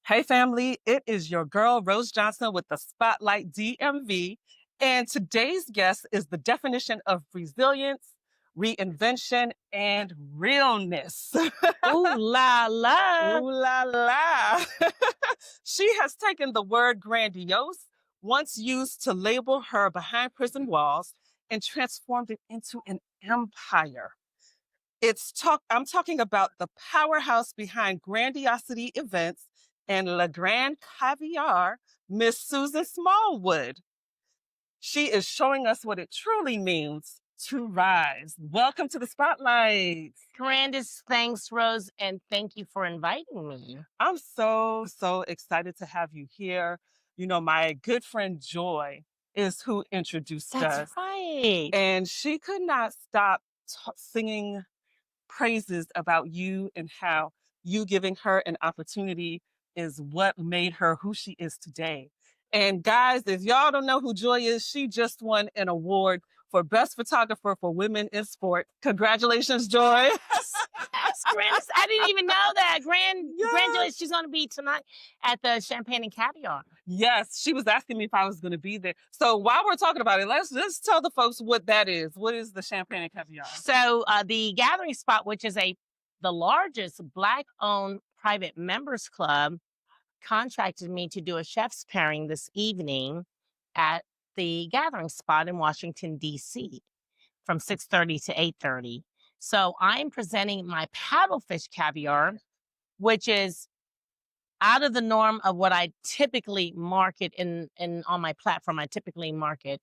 Hey, family, it is your girl, Rose Johnson, with the Spotlight DMV. And today's guest is the definition of resilience, reinvention, and realness. Ooh la la. Ooh la la. She has taken the word grandiose, once used to label her behind prison walls, and transformed it into an empire. I'm talking about the powerhouse behind Grandiosity events and Le Grande Caviar, Miss Susan Smallwood. She is showing us what it truly means to rise. Welcome to the spotlight. Grandest thanks, Rose, and thank you for inviting me. I'm so excited to have you here. You know, my good friend Joy is who introduced That's us, right. and she could not stop singing praises about you and how you giving her an opportunity is what made her who she is today. And guys, if y'all don't know who Joy is, she just won an award for Best Photographer for Women in Sport. Congratulations, Joy. Yes, grandest. I didn't even know that. Yes. Grandiose, she's going to be tonight at the Champagne and Caviar. Yes, she was asking me if I was going to be there. So while we're talking about it, let's just tell the folks what that is. What is the Champagne and Caviar? So the Gathering Spot, which is the largest Black-owned private members club, contracted me to do a chef's pairing this evening at the Gathering Spot in Washington, D.C. from 6:30 to 8:30. So I'm presenting my paddlefish caviar, which is out of the norm of what I typically market in on my platform. I typically market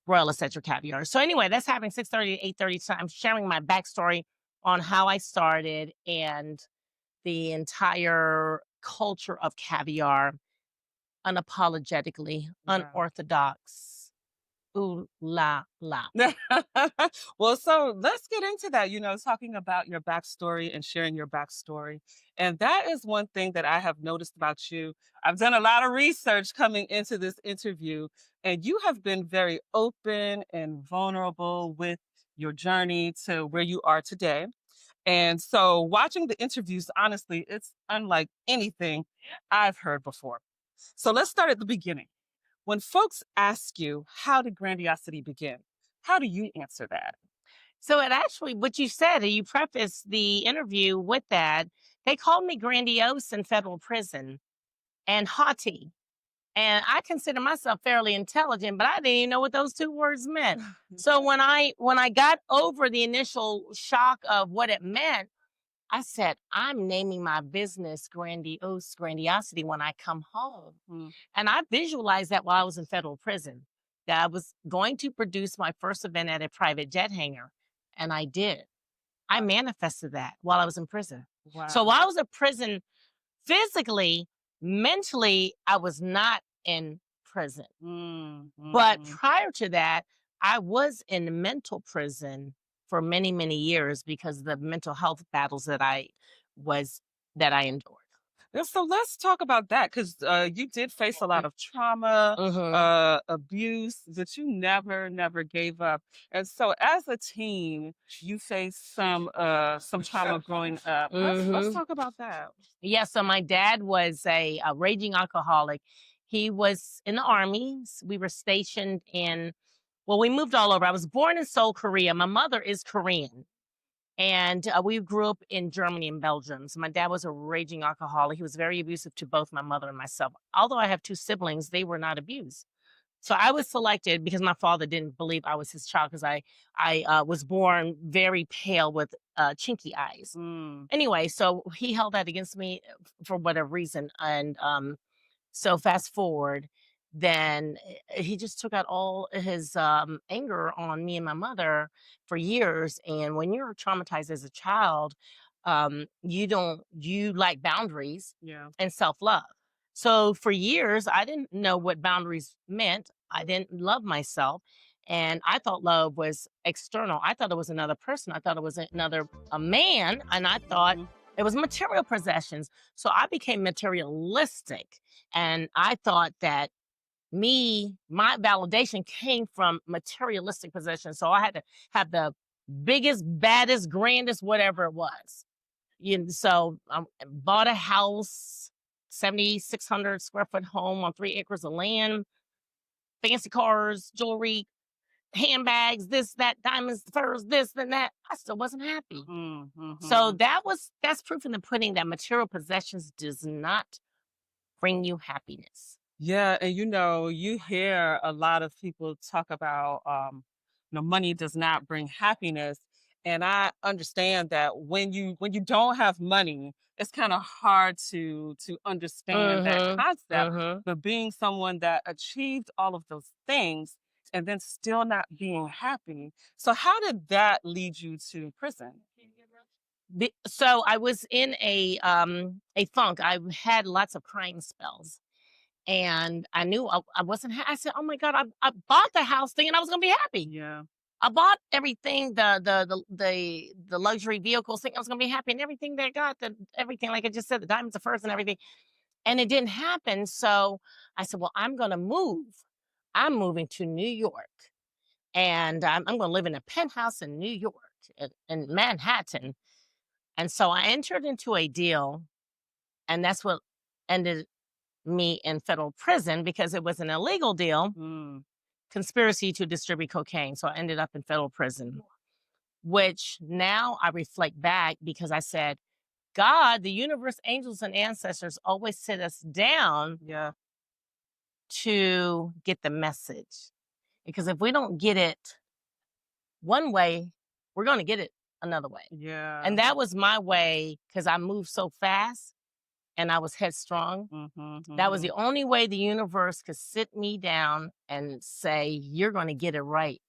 Royal Eccentric caviar. So anyway, that's happening 6:30 to 8:30. So I'm sharing my backstory on how I started and the entire culture of caviar, unapologetically, Wow. unorthodox. Ooh la la. Well, so let's get into that, talking about your backstory and sharing your backstory. And that is one thing that I have noticed about you. I've done a lot of research coming into this interview, and you have been very open and vulnerable with your journey to where you are today. And so watching the interviews, honestly, it's unlike anything I've heard before. So let's start at the beginning. When folks ask you, how did Grandiosity begin? How do you answer that? So it actually, what you said, you prefaced the interview with that. They called me grandiose in federal prison and haughty. And I consider myself fairly intelligent, but I didn't even know what those two words meant. So when I got over the initial shock of what it meant, I said, I'm naming my business Grandiosity when I come home. Mm. And I visualized that while I was in federal prison, that I was going to produce my first event at a private jet hangar. And I did. I manifested that while I was in prison. Wow. So while I was in prison, physically, mentally, I was not in prison. But prior to that, I was in mental prison for many, many years because of the mental health battles that I endured. So let's talk about that, because you did face a lot of trauma, abuse, but you never gave up. And so as a teen, you faced some trauma growing up. Let's talk about that. Yeah, so my dad was a raging alcoholic. He was in the army. We were stationed we moved all over. I was born in Seoul, Korea. My mother is Korean. And we grew up in Germany and Belgium. So my dad was a raging alcoholic. He was very abusive to both my mother and myself. Although I have two siblings, they were not abused. So I was selected because my father didn't believe I was his child because I was born very pale with chinky eyes. Anyway, so he held that against me for whatever reason. And so fast forward, then he just took out all his anger on me and my mother for years. And when you're traumatized as a child, you like boundaries and self-love. So for years, I didn't know what boundaries meant. I didn't love myself. And I thought love was external. I thought it was another person. I thought it was a man. And I thought it was material possessions. So I became materialistic. And I thought that my validation came from materialistic possessions. So I had to have the biggest, baddest, grandest, whatever it was. So I bought a house, 7,600 square foot home on 3 acres of land, fancy cars, jewelry, handbags, this, that, diamonds, furs, this, and that. I still wasn't happy. So Mm-hmm. that's proof in the pudding that material possessions does not bring you happiness. Yeah, and you hear a lot of people talk about money does not bring happiness. And I understand that when you don't have money, it's kind of hard to understand that Mhm. concept. Mhm. But being someone that achieved all of those things and then still not being happy. So how did that lead you to prison? So I was in a funk. I had lots of crying spells. And I knew I wasn't I said, "Oh my god, I bought the house thinking I was gonna be happy. Yeah. I bought everything, the luxury vehicles thinking I was gonna be happy, and everything that I got, everything, like I just said, the diamonds, the furs and everything, and it didn't happen." So I said, "Well, I'm gonna move. I'm moving to New York, and I'm gonna live in a penthouse in New York, in Manhattan." And so I entered into a deal, and that's what ended me in federal prison because it was an illegal deal, Mm, conspiracy to distribute cocaine. So I ended up in federal prison, which now I reflect back because I said, God, the universe, angels, and ancestors always sit us down yeah. to get the message. Because if we don't get it one way, we're going to get it another way. Yeah. And that was my way because I moved so fast and I was headstrong. Mm-hmm, That was mm-hmm. the only way the universe could sit me down and say, "You're gonna get it right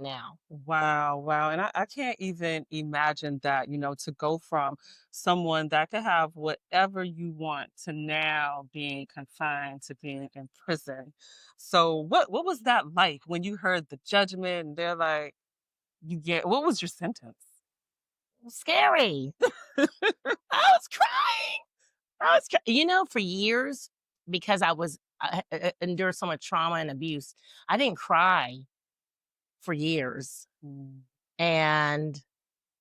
now." Wow, wow. And I can't even imagine that, to go from someone that could have whatever you want to now being confined to being in prison. So what was that like when you heard the judgment and they're like, what was your sentence? Scary. I was crying. For years, because I endured so much trauma and abuse, I didn't cry for years. Mm, And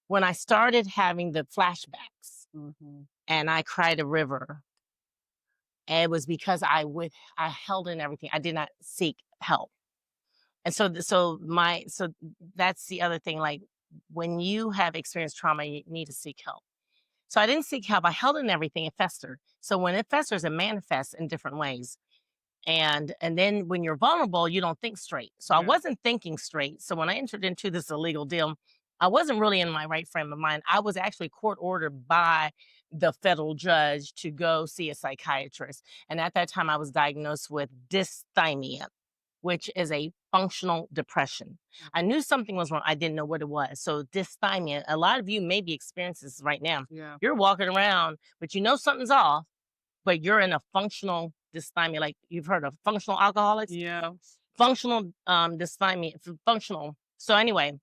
when I started having the flashbacks mm-hmm. and I cried a river, it was because I held in everything. I did not seek help. And so that's the other thing, like, when you have experienced trauma, you need to seek help. So I didn't seek help, I held in everything, it festered. So when it festers, it manifests in different ways. And then when you're vulnerable, you don't think straight. So I Yeah. wasn't thinking straight. So when I entered into this illegal deal, I wasn't really in my right frame of mind. I was actually court ordered by the federal judge to go see a psychiatrist. And at that time, I was diagnosed with dysthymia, which is a functional depression. I knew something was wrong. I didn't know what it was. So dysthymia, a lot of you may be experiencing this right now. Yeah. You're walking around, but you know something's off, but you're in a functional dysthymia. Like, you've heard of functional alcoholics, Yeah. functional dysthymia, functional. So anyway,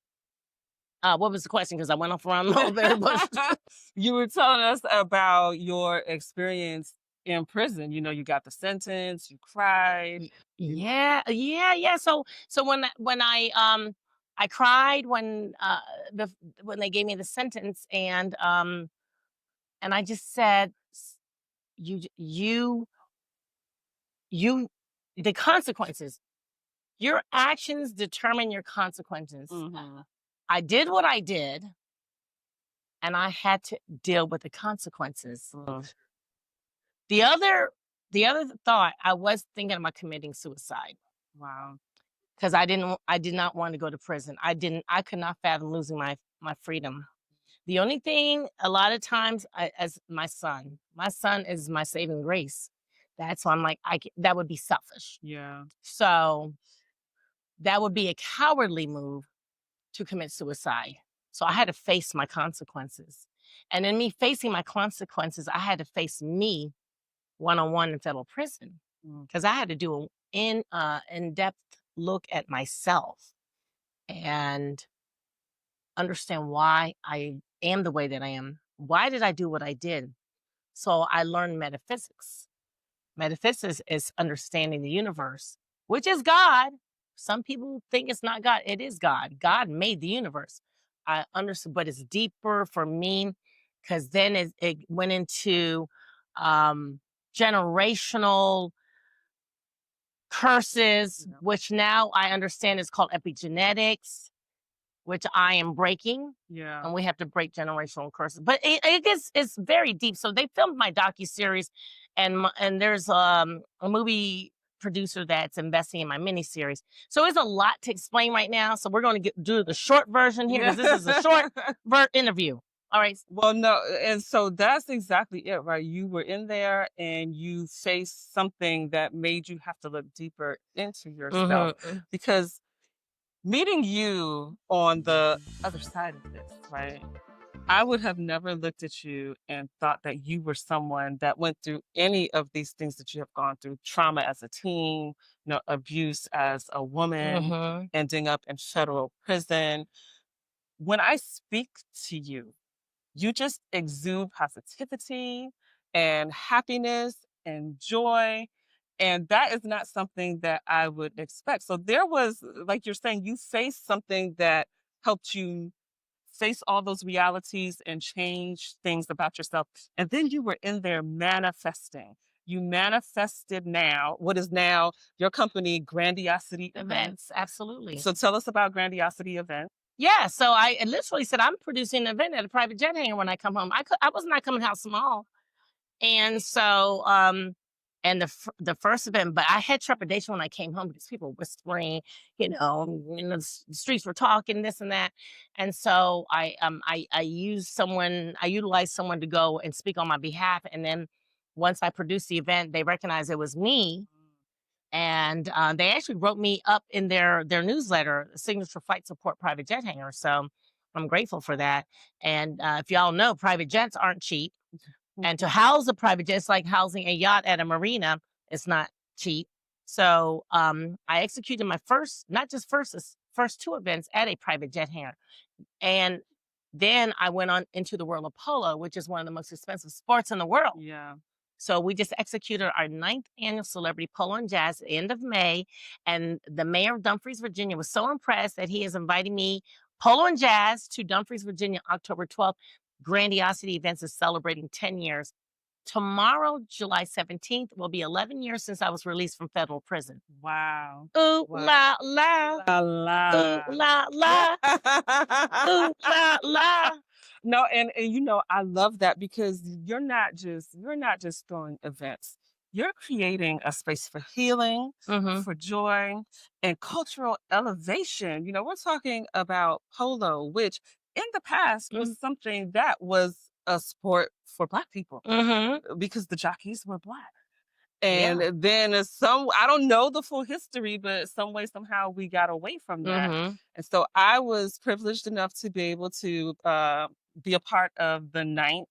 what was the question? Because I went off around a little bit. But You were telling us about your experience in prison. You got the sentence, you cried. You yeah. So when I cried when they gave me the sentence, and I just said, you you you the consequences. Your actions determine your consequences. Mhm. I did what I did, and I had to deal with the consequences. Mm. The other the other thought, I was thinking about committing suicide Wow. because I did not want to go to prison. I could not fathom losing my freedom. The only thing, a lot of times, as my son is my saving grace. That's why I'm like, that would be selfish. Yeah. So that would be a cowardly move to commit suicide. So I had to face my consequences. And in me facing my consequences, I had to face me one on one in federal prison Mm. because I had to do in depth look at myself and understand why I am the way that I am. Why did I do what I did? So I learned metaphysics. Metaphysics is understanding the universe, which is God. Some people think it's not God. It is God. God made the universe. I understood, but it's deeper for me because then it went into generational curses, Yeah. which now I understand is called epigenetics, which I am breaking. Yeah. And we have to break generational curses. But it's very deep. So they filmed my docuseries, and there's a movie producer that's investing in my miniseries. So it's a lot to explain right now. So we're going to do the short version here because this is a short interview. All right. Well, no, and so that's exactly it, right? You were in there and you faced something that made you have to look deeper into yourself Mhm. because meeting you on the other side of this, right? I would have never looked at you and thought that you were someone that went through any of these things that you have gone through, trauma as a teen, abuse as a woman, Mhm. ending up in federal prison. When I speak to you, you just exude positivity and happiness and joy. And that is not something that I would expect. So there was, like you're saying, you faced something that helped you face all those realities and change things about yourself. And then you were in there manifesting. You manifested now what is now your company, Grandiosity Events. Events, absolutely. So tell us about Grandiosity Events. Yeah, so I literally said I'm producing an event at a private jet hangar when I come home. I was not coming out small, and so and the first event, but I had trepidation when I came home because people were whispering, and the streets were talking this and that, and so I utilized someone to go and speak on my behalf, and then once I produced the event, they recognized it was me, and they actually wrote me up in their newsletter, Signature Flight Support Private Jet Hangar. So I'm grateful for that. And if y'all know, private jets aren't cheap, and to house a private jet is like housing a yacht at a marina. It's not cheap. So I executed my first, not just first two events at a private jet hangar, and then I went on into the world of polo, which is one of the most expensive sports in the world. Yeah. So we just executed our 9th annual Celebrity Polo and Jazz at the end of May. And the mayor of Dumfries, Virginia was so impressed that he is inviting me, Polo and Jazz, to Dumfries, Virginia, October 12th. Grandiosity Events is celebrating 10 years. Tomorrow, July 17th, will be 11 years since I was released from federal prison. Wow. Ooh, Wow. la, la. La Ooh, la. la, la. Ooh, la, la. No, and I love that because you're not just throwing events. You're creating a space for healing, Mhm. for joy, and cultural elevation. We're talking about polo, which in the past was something that was a sport for Black people Mhm. because the jockeys were Black. Yeah. And then I don't know the full history, but some way, somehow we got away from that. Mhm. And so I was privileged enough to be able to be a part of the 9th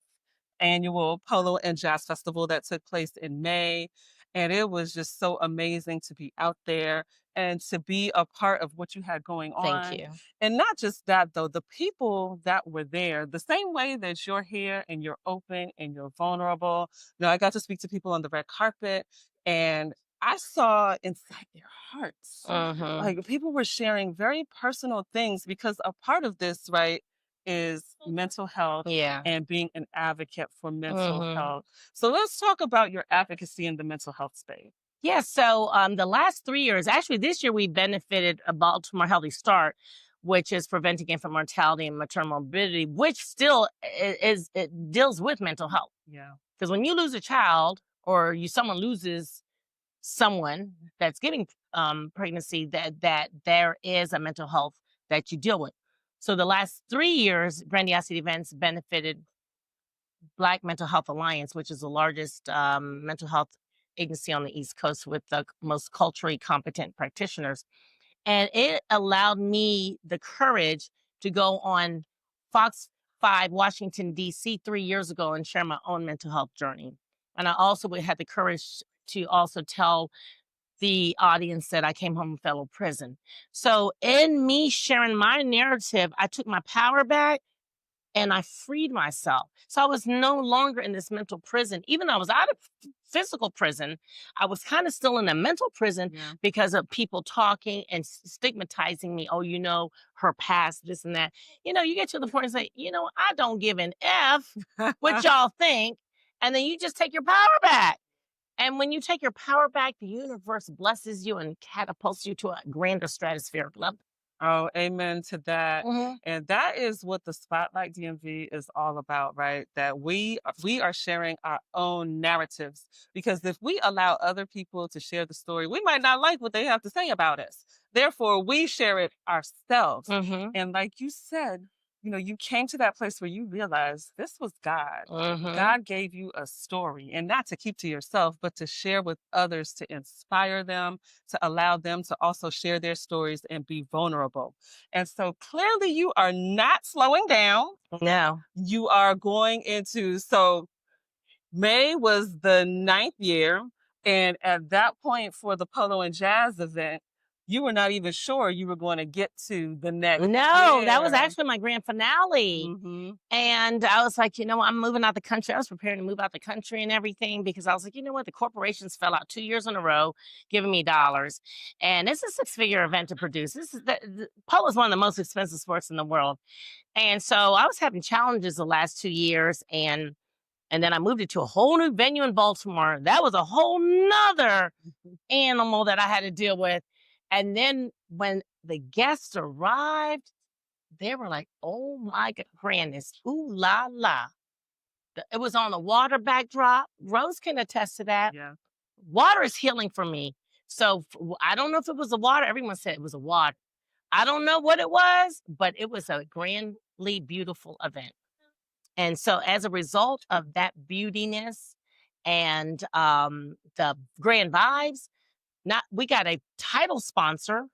annual Polo and Jazz Festival that took place in May. And it was just so amazing to be out there and to be a part of what you had going Thank on. you. And not just that, though, the people that were there, the same way that you're here and you're open and you're vulnerable. I got to speak to people on the red carpet and I saw inside their hearts. Mhm. Like people were sharing very personal things because a part of this, right, is mental health Yeah. and being an advocate for mental Mhm. health. So let's talk about your advocacy in the mental health space. Yeah, so the last 3 years, actually this year we benefited a Baltimore Healthy Start, which is preventing infant mortality and maternal morbidity, which still it deals with mental health. Yeah. Because when you lose a child or someone loses someone that's giving pregnancy, that there is a mental health that you deal with. So the last 3 years, Grandiosity Events benefited Black Mental Health Alliance, which is the largest mental health agency on the East Coast with the most culturally competent practitioners. And it allowed me the courage to go on Fox 5, Washington, D.C. 3 years ago and share my own mental health journey. And I also had the courage to also tell the audience that I came home from federal prison. So in me sharing my narrative, I took my power back and I freed myself. So I was no longer in this mental prison. Even though I was out of physical prison, I was kind of still in a mental prison because of people talking and stigmatizing me. Oh, her past, this and that. You get to the point and say, I don't give an F what y'all think. And then you just take your power back. And when you take your power back, the universe blesses you and catapults you to a grander stratospheric level. Oh, amen to that. Hmm. And that is what the Spotlight DMV is all about, right? That we are sharing our own narratives, because if we allow other people to share the story, we might not like what they have to say about us. Therefore, we share it ourselves. Hmm. And like you said, you came to that place where you realized this was God. Hmm. God gave you a story, and not to keep to yourself, but to share with others, to inspire them, to allow them to also share their stories and be vulnerable. And so clearly you are not slowing down. No. You are going into, so May was the ninth year. And at that point for the Polo and Jazz event, you were not even sure you were going to get to the next No, that was year. actually my grand finale. Hmm. And I was like, I'm moving out the country. I was preparing to move out the country and everything because I was like, you know what? The corporations fell out 2 years in a row, giving me dollars. And it's a six-figure event to produce. This is polo is one of the most expensive sports in the world. And so I was having challenges the last 2 years. And then I moved it to a whole new venue in Baltimore. That was a whole nother animal that I had to deal with. And then when the guests arrived, they were like, "Oh my grandness, ooh la la." It was on a water backdrop. Rose can attest to that. Yeah. Water is healing for me. So I don't know if it was the water. Everyone said it was a water. I don't know what it was, but it was a grandly beautiful event. And so as a result of that beautiness and the grand vibes, not we got a title sponsor,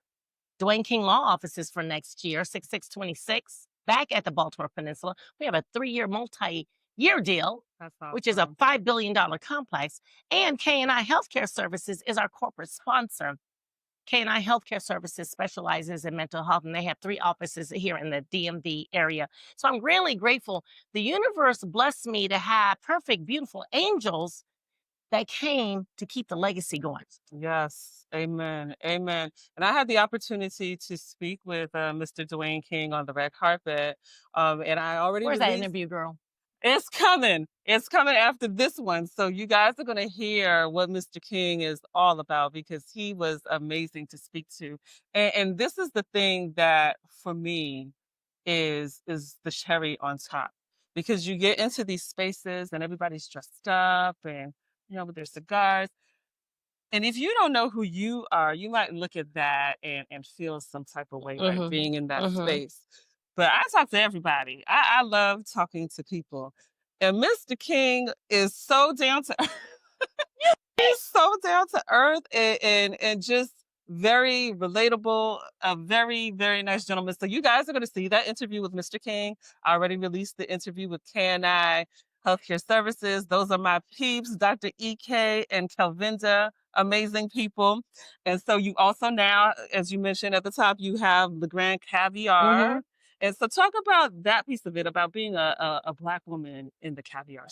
Dwayne King Law Offices for next year, 6626, back at the Baltimore Peninsula. We have a 3-year, multi-year deal, That's which is a awesome. $5 billion complex. And K&I Healthcare Services is our corporate sponsor. K&I Healthcare Services specializes in mental health, and they have 3 offices here in the DMV area. So I'm really grateful. The universe blessed me to have perfect, beautiful angels that came to keep the legacy going. Yes. Amen. Amen. And I had the opportunity to speak with Mr. Dwayne King on the red carpet. And I already Where's that released. interview, girl? It's coming. It's coming after this one. So you guys are going to hear what Mr. King is all about, because he was amazing to speak to. And this is the thing that for me is the cherry on top, because you get into these spaces and everybody's dressed up and with their cigars. And if you don't know who you are, you might look at that and feel some type of way, right? Mhm. Being in that Mhm. space. But I talk to everybody. I love talking to people. And Mr. King is so down to he's so down to earth and just very relatable, a very, very nice gentleman. So you guys are going to see that interview with Mr. King. I already released the interview with K&I Healthcare Services. Those are my peeps, Dr. EK and Kelvinda, amazing people. And so you also now, as you mentioned at the top, you have the Grand Caviar. Mhm. And so talk about that piece of it, about being a Black woman in the caviar.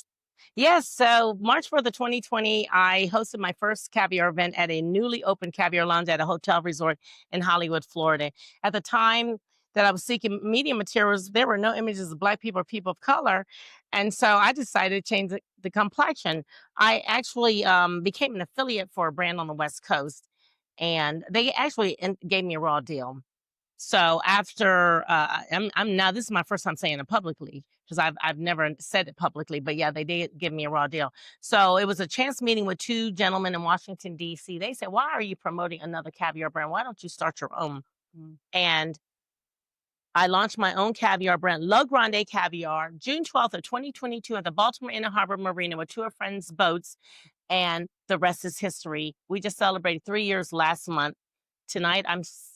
Yes. So March 4th of 2020, I hosted my first caviar event at a newly opened caviar lounge at a hotel resort in Hollywood, Florida. At the time that I was seeking media materials, there were no images of Black people or people of color. And so I decided to change the complexion. I actually became an affiliate for a brand on the West Coast, and they actually gave me a raw deal. So after I'm now this is my first time saying it publicly because I've never said it publicly, but yeah, they did give me a raw deal. So it was a chance meeting with 2 gentlemen in Washington D.C. They said, "Why are you promoting another caviar brand? Why don't you start your own?" Mm. And I launched my own caviar brand, La Grande Caviar, June 12th of 2022 at the Baltimore Inner Harbor Marina with 2 of friends' boats, and the rest is history. We just celebrated 3 years last month. Tonight,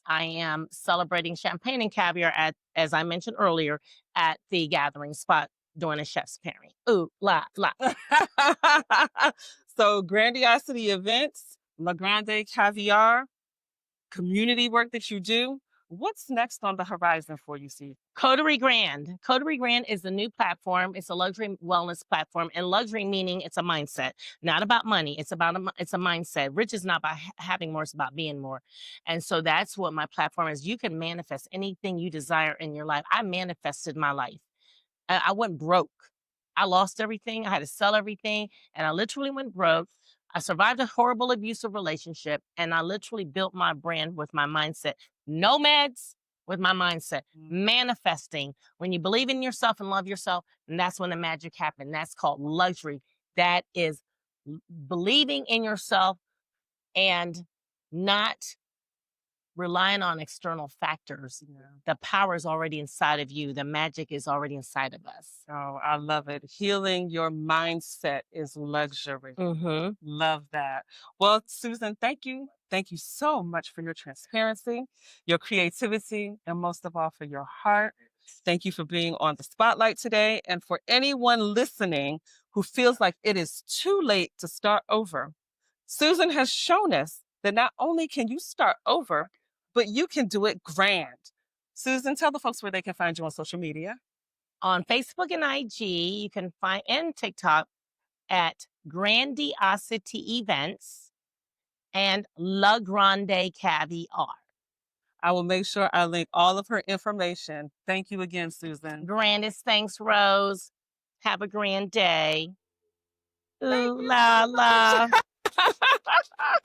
I am celebrating champagne and caviar at, as I mentioned earlier, at the gathering spot doing a chef's pairing. Ooh, la, la. So Grandiosity events, La Grande Caviar, community work that you do. What's next on the horizon for you, Steve? Coterie Grand. Coterie Grand is a new platform. It's a luxury wellness platform, and luxury meaning it's a mindset, not about money. It's about it's a mindset. Rich is not about having more; it's about being more. And so that's what my platform is. You can manifest anything you desire in your life. I manifested my life. I went broke. I lost everything. I had to sell everything, and I literally went broke. I survived a horrible abusive relationship, and I literally built my brand with my mindset. No meds, with my mindset. Manifesting. When you believe in yourself and love yourself, and that's when the magic happened. That's called luxury. That is believing in yourself and not relying on external factors. Yeah. The power is already inside of you. The magic is already inside of us. Oh, I love it. Healing your mindset is luxury. Mm-hmm. Love that. Well, Susan, thank you. Thank you so much for your transparency, your creativity, and most of all, for your heart. Thank you for being on the spotlight today. And for anyone listening who feels like it is too late to start over, Susan has shown us that not only can you start over, but you can do it grand. Susan, tell the folks where they can find you on social media. On Facebook and IG, you can find, and TikTok, at Grandiosity Events and La Grande Caviar. I will make sure I link all of her information. Thank you again, Susan. Grandest thanks, Rose. Have a grand day. Thank Ooh you la so la. much.